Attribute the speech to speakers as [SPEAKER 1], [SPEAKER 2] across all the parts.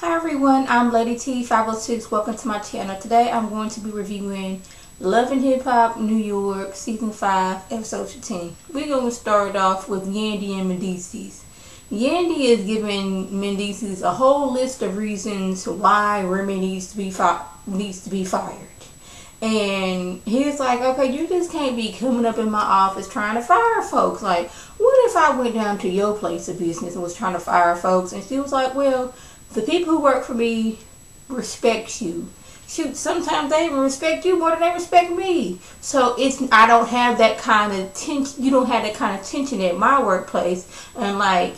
[SPEAKER 1] Hi everyone, I'm Lady T 506. Welcome to my channel. Today I'm going to be reviewing Love and Hip Hop New York Season 5 Episode 15. We're going to start off with Yandy and Mendeecees. Yandy is giving Mendeecees a whole list of reasons why Remy needs to be fired. And he's like, okay, you just can't be coming up in my office trying to fire folks. Like, what if I went down to your place of business and was trying to fire folks? And she was like, well, the people who work for me respect you. Shoot, sometimes they even respect you more than they respect me. So I don't have that kind of tension. You don't have that kind of tension at my workplace. And like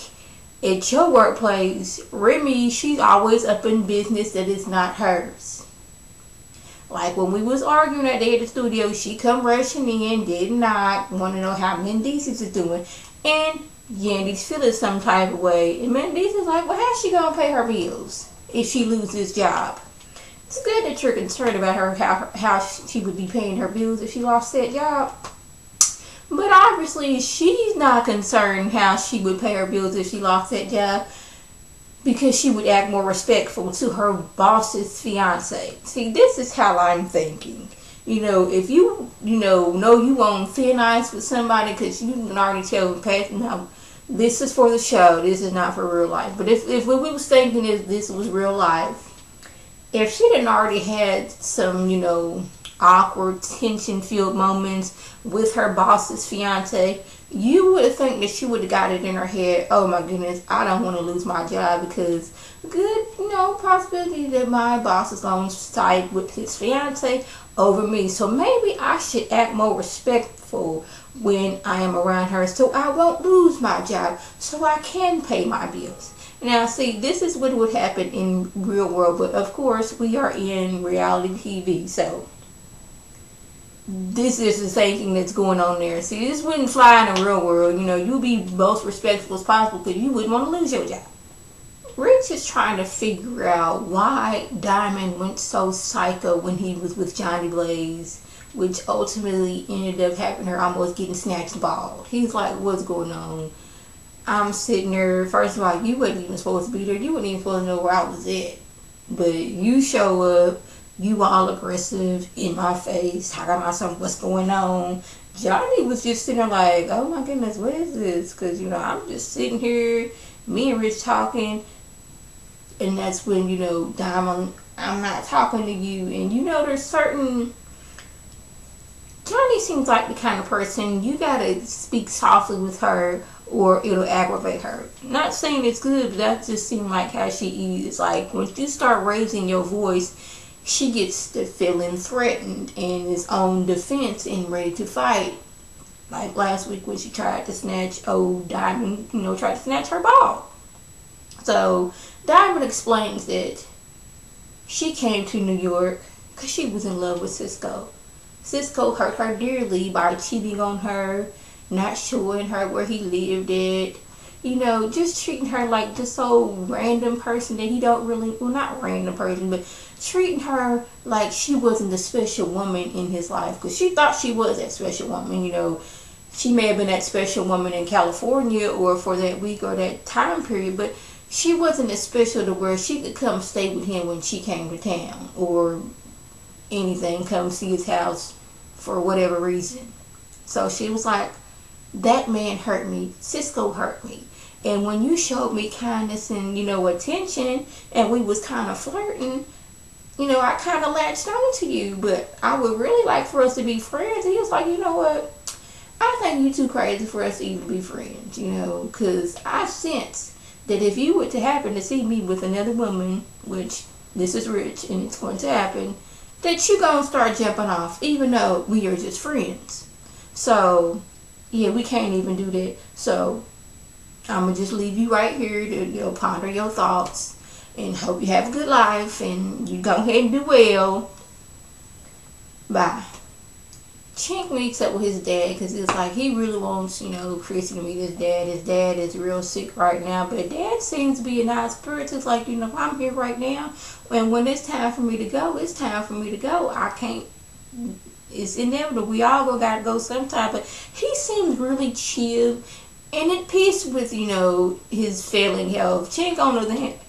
[SPEAKER 1] at your workplace, Remy, she's always up in business that is not hers. Like when we was arguing that day at the studio, she come rushing in, did not want to know how Mendeecees is doing, and Yandy's feeling some type of way. And Mendeecees is like, well, how's she gonna pay her bills if she loses this job? It's good that you're concerned about her, how she would be paying her bills if she lost that job. But obviously, she's not concerned how she would pay her bills if she lost that job, because she would act more respectful to her boss's fiance. See, this is how I'm thinking. You know, if you know you on thin ice with somebody because you can already tell them, past, no, this is for the show, this is not for real life. But if what we was thinking is this was real life, if she didn't already had some, awkward, tension-filled moments with her boss's fiance, you would think that she would have got it in her head, oh my goodness, I don't want to lose my job because good, possibility that my boss is going to side with his fiance over me. So maybe I should act more respectful when I am around her so I won't lose my job, so I can pay my bills. Now, see, this is what would happen in real world, but of course, we are in reality TV, so this is the same thing that's going on there. See, this wouldn't fly in the real world. You'll be most respectful as possible because you wouldn't want to lose your job. Rich is trying to figure out why Diamond went so psycho when he was with Johnny Blaze, which ultimately ended up having her almost getting snatched bald. He's like, what's going on? I'm sitting there. First of all, you wasn't even supposed to be there. You wasn't even supposed to know where I was at. But you show up. You all aggressive in my face, talking about something, what's going on. Johnny was just sitting there like, oh my goodness, what is this? Because, I'm just sitting here, me and Rich talking. And that's when, Diamond, I'm not talking to you. And, there's certain... Johnny seems like the kind of person, you got to speak softly with her or it'll aggravate her. Not saying it's good, but that just seems like how she is. Like, when you start raising your voice, she gets to feeling threatened and is on defense and ready to fight. Like last week when she tried to snatch old Diamond, tried to snatch her ball. So Diamond explains that she came to New York because she was in love with Cisco. Cisco hurt her dearly by cheating on her, not showing her where he lived at. Just treating her like just so random person that he don't really, well, not random person, but treating her like she wasn't the special woman in his life, because she thought she was that special woman. She may have been that special woman in California or for that week or that time period, but she wasn't as special to where she could come stay with him when she came to town or anything, come see his house for whatever reason. So she was like, that man hurt me. Cisco hurt me. And when you showed me kindness and, attention, and we was kind of flirting, I kind of latched on to you, but I would really like for us to be friends. And he was like, you know what? I think you too crazy for us to even be friends, because I sense that if you were to happen to see me with another woman, which this is Rich and it's going to happen, that you gonna start jumping off, even though we are just friends. So, yeah, we can't even do that. So, I'm going to just leave you right here to, ponder your thoughts and hope you have a good life and you go ahead and do well. Bye. Chink meets up with his dad because it's like he really wants, Chrissy to meet his dad. His dad is real sick right now, but dad seems to be in high spirits. It's like, I'm here right now, and when it's time for me to go, it's time for me to go. I can't, it's inevitable. We all gotta go sometime, but he seems really chill and at peace with, his failing health. Chink, on the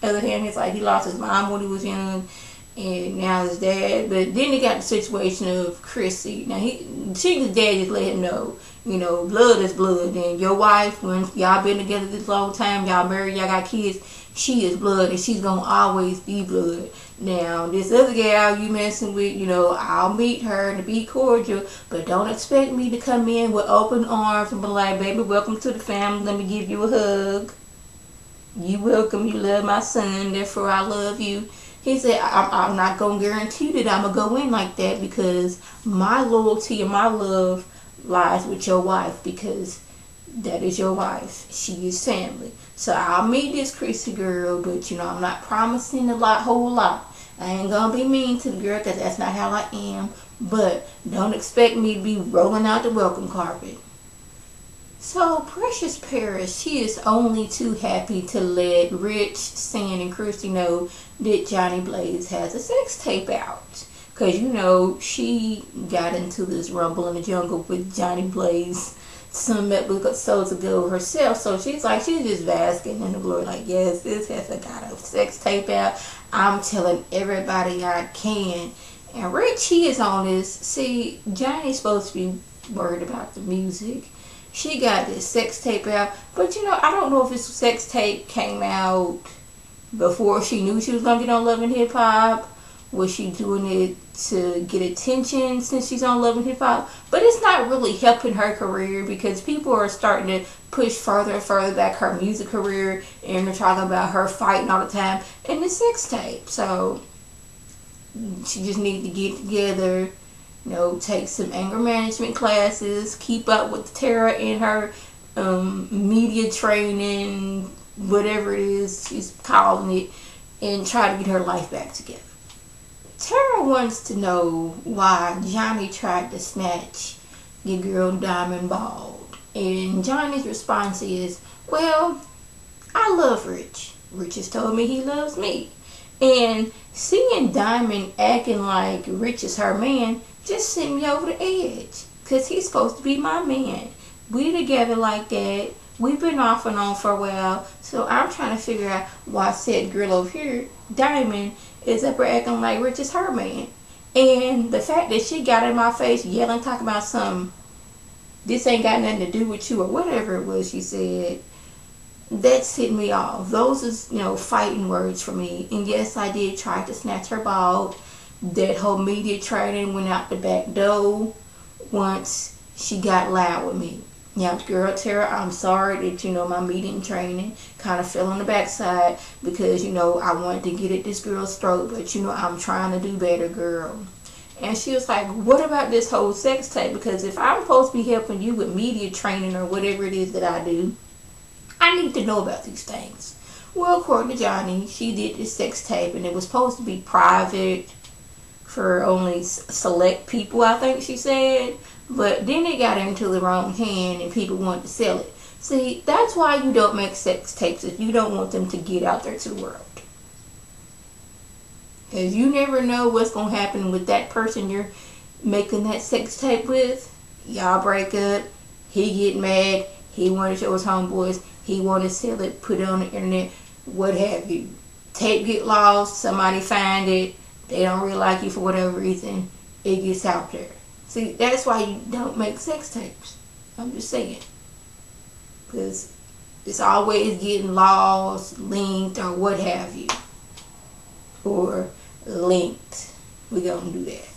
[SPEAKER 1] other hand, it's like he lost his mom when he was young, and now his dad. But then he got the situation of Chrissy. Now, Chink's dad just let him know, blood is blood, and your wife, when y'all been together this long time, y'all married, y'all got kids, she is blood, and she's gonna always be blood. Now, this other gal you messing with, I'll meet her and be cordial, but don't expect me to come in with open arms and be like, baby, welcome to the family, let me give you a hug. You welcome, you love my son, therefore I love you. He said, I'm not going to guarantee that I'm going to go in like that, because my loyalty and my love lies with your wife, because that is your wife. She is family. So I'll meet this Chrissy girl, but I'm not promising whole lot. I ain't gonna be mean to the girl, because that's not how I am. But don't expect me to be rolling out the welcome carpet. So Precious Paris, she is only too happy to let Rich, San, and Christy know that Johnny Blaze has a sex tape out. Because, she got into this rumble in the jungle with Johnny Blaze some episodes ago herself. So she's just basking in the glory. Like, yes, this has got a sex tape out. I'm telling everybody I can. And Rich, he is on this. See, Johnny's supposed to be worried about the music. She got this sex tape out. But, I don't know if this sex tape came out before she knew she was going to get on Love and Hip Hop. Was she doing it to get attention since she's on Love and Hip Hop? But it's not really helping her career, because people are starting to push further and further back her music career, and they're talking about her fighting all the time in the sex tape. So she just needs to get together, take some anger management classes, keep up with Tara in her media training, whatever it is she's calling it, and try to get her life back together. Tara wants to know why Johnny tried to snatch your girl Diamond Bald. And Johnny's response is, well, I love Rich. Rich has told me he loves me. And seeing Diamond acting like Rich is her man just sent me over the edge. Because he's supposed to be my man. We together like that. We've been off and on for a while. So I'm trying to figure out why said girl over here, Diamond, is up there acting like Rich is her man. And the fact that she got in my face yelling, talking about something, this ain't got nothing to do with you, or whatever it was she said, that's hit me off. Those is, fighting words for me. And yes, I did try to snatch her bald. That whole media training went out the back door once she got loud with me. Now, girl Tara, I'm sorry that, my meeting training kind of fell on the backside, because, I wanted to get at this girl's throat, but, I'm trying to do better, girl. And she was like, what about this whole sex tape? Because if I'm supposed to be helping you with media training or whatever it is that I do, I need to know about these things. Well, according to Johnny, she did this sex tape, and it was supposed to be private for only select people, I think she said. But then it got into the wrong hand and people wanted to sell it. See, that's why you don't make sex tapes, if you don't want them to get out there to the world. Because you never know what's going to happen with that person you're making that sex tape with. Y'all break up, he get mad, he wanted to show his homeboys, he wanted to sell it, put it on the internet, what have you. Tape get lost, somebody find it, they don't really like you for whatever reason, it gets out there. See, that's why you don't make sex tapes. I'm just saying. Because it's always getting lost, linked, or what have you. Or linked. We're going to do that.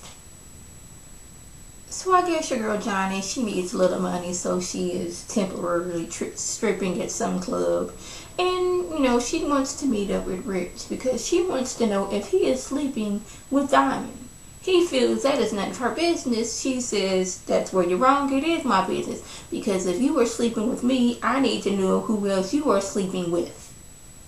[SPEAKER 1] So I guess your girl Johnny, she needs a little money, so she is temporarily stripping at some club. And, she wants to meet up with Rich, because she wants to know if he is sleeping with Diamond. He feels that is none of her business. She says, that's where you're wrong. It is my business. Because if you were sleeping with me, I need to know who else you are sleeping with.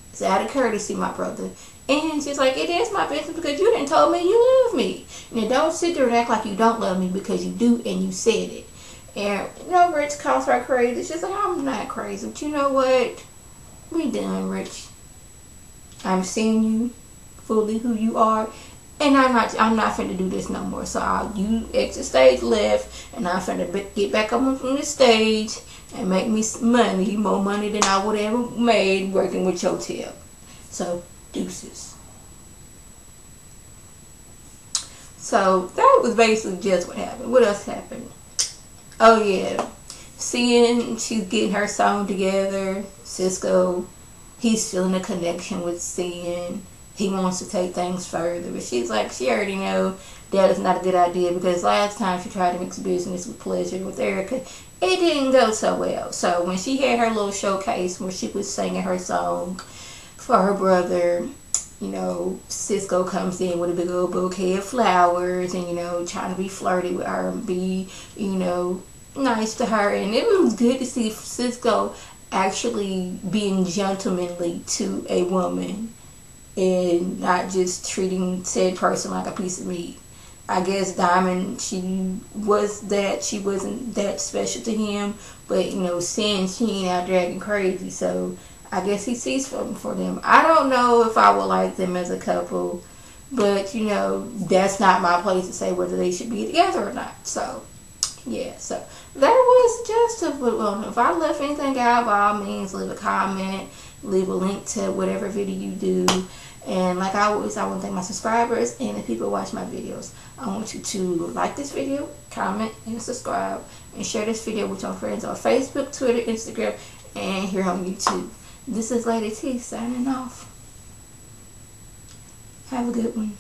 [SPEAKER 1] It's out of courtesy, my brother. And she's like, it is my business, because you didn't tell me you love me. Now, don't sit there and act like you don't love me, because you do, and you said it. And, Rich calls her crazy. She's like, I'm not crazy. But you know what? We done, Rich. I'm seeing you fully who you are. and I'm not finna do this no more. So you exit stage left, and I'm finna get back up on the stage and make me some money, more money than I would have ever made working with your tail. So deuces. So that was basically just what happened. What else happened? Oh yeah, seeing she's getting her song together. Cisco, he's feeling a connection with Cien. He wants to take things further, but she's like, she already know that is not a good idea, because last time she tried to mix business with pleasure with Erica, it didn't go so well. So when she had her little showcase where she was singing her song for her brother, you know, Cisco comes in with a big old bouquet of flowers and, you know, trying to be flirty with her and be, you know, nice to her. And it was good to see Cisco actually being gentlemanly to a woman and not just treating said person like a piece of meat. I guess Diamond, she wasn't that special to him, but you know, Cien, she ain't out there acting crazy, so I guess he sees something for them. I don't know if I would like them as a couple, but you know, that's not my place to say whether they should be together or not. So yeah, so that was suggestive. Well, if I left anything out, by all means, leave a comment, leave a link to whatever video you do. And like always, I want to thank my subscribers and the people who watch my videos. I want you to like this video, comment, and subscribe, and share this video with your friends on Facebook, Twitter, Instagram, and here on YouTube. This is Lady T signing off. Have a good one.